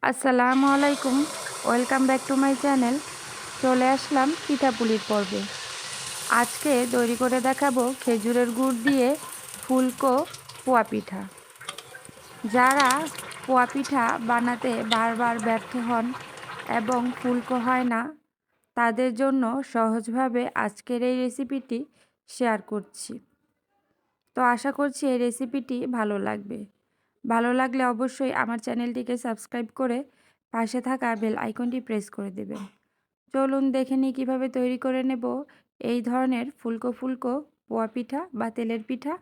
আসসালামু আলাইকুম, welcome back to my channel. চলে আসলাম পিঠাপুলির পর্বে। আজকে তৈরি করে দেখাবো খেজুরের গুড় দিয়ে ফুলকো পোয়া পিঠা। যারা পোয়া পিঠা বানাতে বারবার ব্যর্থ হন এবং ফুলকো হয় না, তাদের জন্য সহজভাবে আজকের এই রেসিপিটি শেয়ার করছি। তো আশা করছি এই রেসিপিটি ভালো লাগবে। ভালো লাগলে অবশ্যই আমার চ্যানেলটিকে সাবস্ক্রাইব করে পাশে থাকা বেল আইকনটি প্রেস করে দেবেন। চলুন দেখে নিই কীভাবে তৈরি করে নেব এই ধরনের ফুলকো ফুলকো পোয়া পিঠা বা তেলের পিঠা।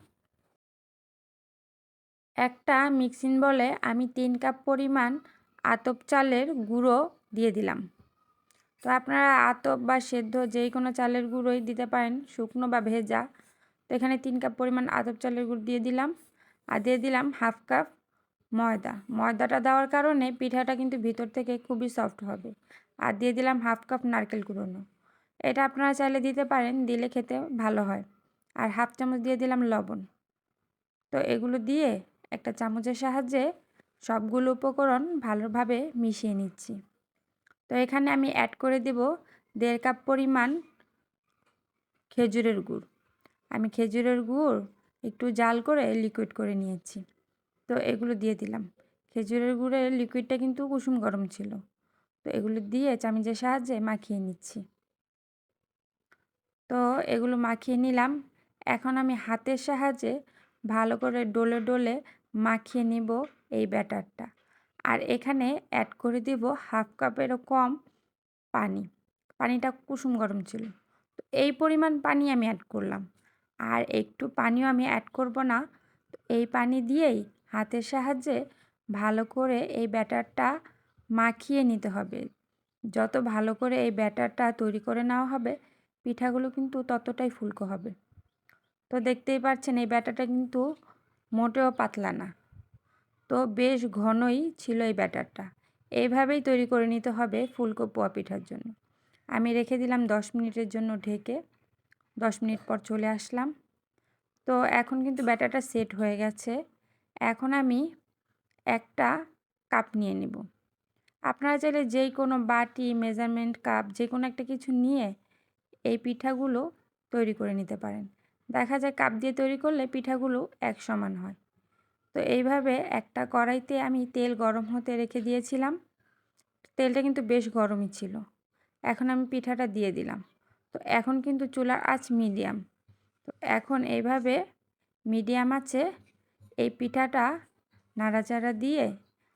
একটা মিক্সিং বলে আমি 3 কাপ পরিমাণ আতপ চালের গুঁড়ো দিয়ে দিলাম। তো আপনারা আতপ বা সেদ্ধ যেই কোনো চালের গুঁড়োই দিতে পারেন, শুকনো বা ভেজা। তো এখানে 3 কাপ পরিমাণ আতপ চালের গুঁড়ো দিয়ে দিলাম, আর দিয়ে দিলাম হাফ কাপ ময়দা। ময়দাটা দেওয়ার কারণে পিঠাটা কিন্তু ভিতর থেকে খুবই সফট হবে। আর দিয়ে দিলাম হাফ কাপ নারকেল কুড়োনো। এটা আপনারা চাইলে দিতে পারেন, দিলে খেতে ভালো হয়। আর হাফ চামচ দিয়ে দিলাম লবণ। তো এগুলো দিয়ে একটা চামচের সাহায্যে সবগুলো উপকরণ ভালোভাবে মিশিয়ে নিচ্ছি। তো এখানে আমি অ্যাড করে দেব 1.5 কাপ পরিমাণ খেজুরের গুড়। আমি খেজুরের গুড় একটু জাল করে লিকুইড করে নিয়েছি। তো এগুলো দিয়ে দিলাম। খেজুরের গুড়ের লিকুইডটা কিন্তু কুসুম গরম ছিল। তো এগুলো দিয়ে চামচের সাহায্যে মাখিয়ে নিচ্ছি। তো এগুলো মাখিয়ে নিলাম। এখন আমি হাতের সাহায্যে ভালো করে ডলে ডলে মাখিয়ে নিব এই ব্যাটারটা। আর এখানে অ্যাড করে দিব হাফ কাপেরও কম পানি। পানিটা কুসুম গরম ছিল। তো এই পরিমাণ পানি আমি অ্যাড করলাম। আর একটু পানিও আমি অ্যাড করব না। এই পানি দিয়েই হাতের সাহায্যে ভালো করে এই ব্যাটারটা মাখিয়ে নিতে হবে। যত ভালো করে এই ব্যাটারটা তৈরি করে নেওয়া হবে, পিঠাগুলো কিন্তু ততটাই ফুলকো হবে। তো দেখতেই পাচ্ছেন এই ব্যাটারটা কিন্তু মোটেও পাতলা না। তো বেশ ঘনই ছিল এই ব্যাটারটা। এইভাবেই তৈরি করে নিতে হবে ফুলকো পোয়া পিঠার জন্য। আমি রেখে দিলাম 10 মিনিটের জন্য ঢেকে। 10 মিনিট পর চলে আসলাম। তো এখন কিন্তু ব্যাটারটা সেট হয়ে গেছে। এখন আমি একটা কাপ নিয়ে নেব। আপনারা চাইলে যেই কোনো বাটি, মেজারমেন্ট কাপ যে কোনো একটা কিছু নিয়ে এই পিঠাগুলো তৈরি করে নিতে পারেন। দেখা যায় কাপ দিয়ে তৈরি করলে পিঠাগুলো এক সমান হয়। তো এইভাবে একটা কড়াইতে আমি তেল গরম হতে রেখে দিয়েছিলাম। তেলটা কিন্তু বেশ গরমই ছিল। এখন আমি পিঠাটা দিয়ে দিলাম। তো এখন কিন্তু চুলার আঁচ মিডিয়াম। তো এখন এইভাবে মিডিয়াম আঁচে এই পিঠাটা নাড়াচাড়া দিয়ে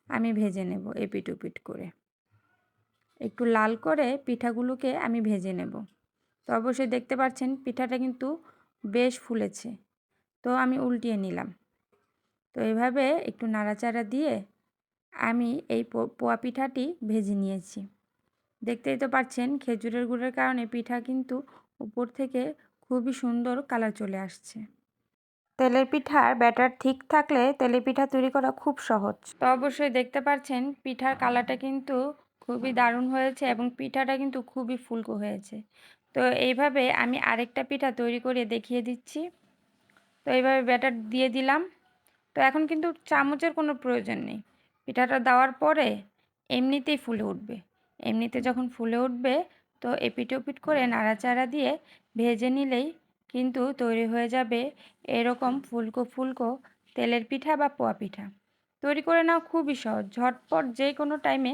আমি ভেজে নেব এপিট ওপিট করে। একটু লাল করে পিঠাগুলোকে আমি ভেজে নেব। তো অবশ্যই দেখতে পাচ্ছেন পিঠাটা কিন্তু বেশ ফুলেছে। তো আমি উল্টিয়ে নিলাম। তো এভাবে একটু নাড়াচাড়া দিয়ে আমি এই পোয়া পিঠাটি ভেজে নিয়েছি। দেখতেই তো পাচ্ছেন খেজুরের গুড়ের কারণে পিঠা কিন্তু উপর থেকে খুবই সুন্দর কালার চলে আসছে। তেলের পিঠার ব্যাটার ঠিক থাকলে তেলের পিঠা তৈরি করা খুব সহজ। তো অবশ্যই দেখতে পাচ্ছেন পিঠার কালারটা কিন্তু খুবই দারুণ হয়েছে এবং পিঠাটা কিন্তু খুবই ফুলকো হয়েছে। তো এইভাবে আমি আরেকটা পিঠা তৈরি করে দেখিয়ে দিচ্ছি। তো এইভাবে ব্যাটার দিয়ে দিলাম। তো এখন কিন্তু চামচের কোনো প্রয়োজন নেই। পিঠাটা দেওয়ার পরে এমনিতেই ফুলে উঠবে। এমনিতে যখন ফুলে উঠবে তো এপিট ওপিট করে নাড়াচাড়া দিয়ে ভেজে নিলেই কিন্তু তৈরি হয়ে যাবে এরকম ফুলকো ফুলকো তেলের পিঠা বা পোয়া পিঠা। তৈরি করে নেওয়া খুবই সহজ। ঝটপট যে কোনো টাইমে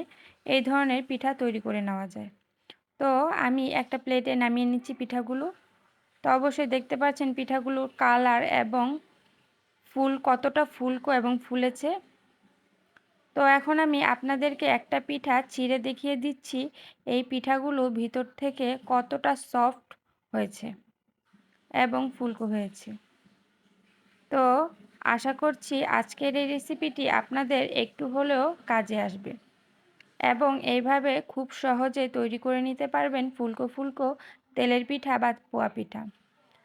এই ধরনের পিঠা তৈরি করে নেওয়া যায়। তো আমি একটা প্লেটে নামিয়ে নিচ্ছি পিঠাগুলো। তো অবশ্যই দেখতে পাচ্ছেন পিঠাগুলোর কালার এবং কতটা ফুলকো এবং ফুলেছে। তো এখন আমি আপনাদেরকে একটা পিঠা ছিঁড়ে দেখিয়ে দিচ্ছি এই পিঠাগুলো ভিতর থেকে কতটা সফট হয়েছে এবং ফুলকো হয়েছে। তো আশা করছি আজকের এই রেসিপিটি আপনাদের একটু হলেও কাজে আসবে এবং এইভাবে খুব সহজে তৈরি করে নিতে পারবেন ফুলকো ফুলকো তেলের পিঠা বা পোয়া পিঠা।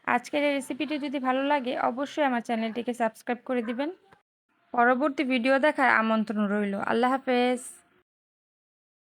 আজকের এই রেসিপিটি যদি ভালো লাগে অবশ্যই আমার চ্যানেলটিকে সাবস্ক্রাইব করে দিবেন। পরবর্তী ভিডিও দেখার আমন্ত্রণ রইল। আল্লাহ হাফেজ।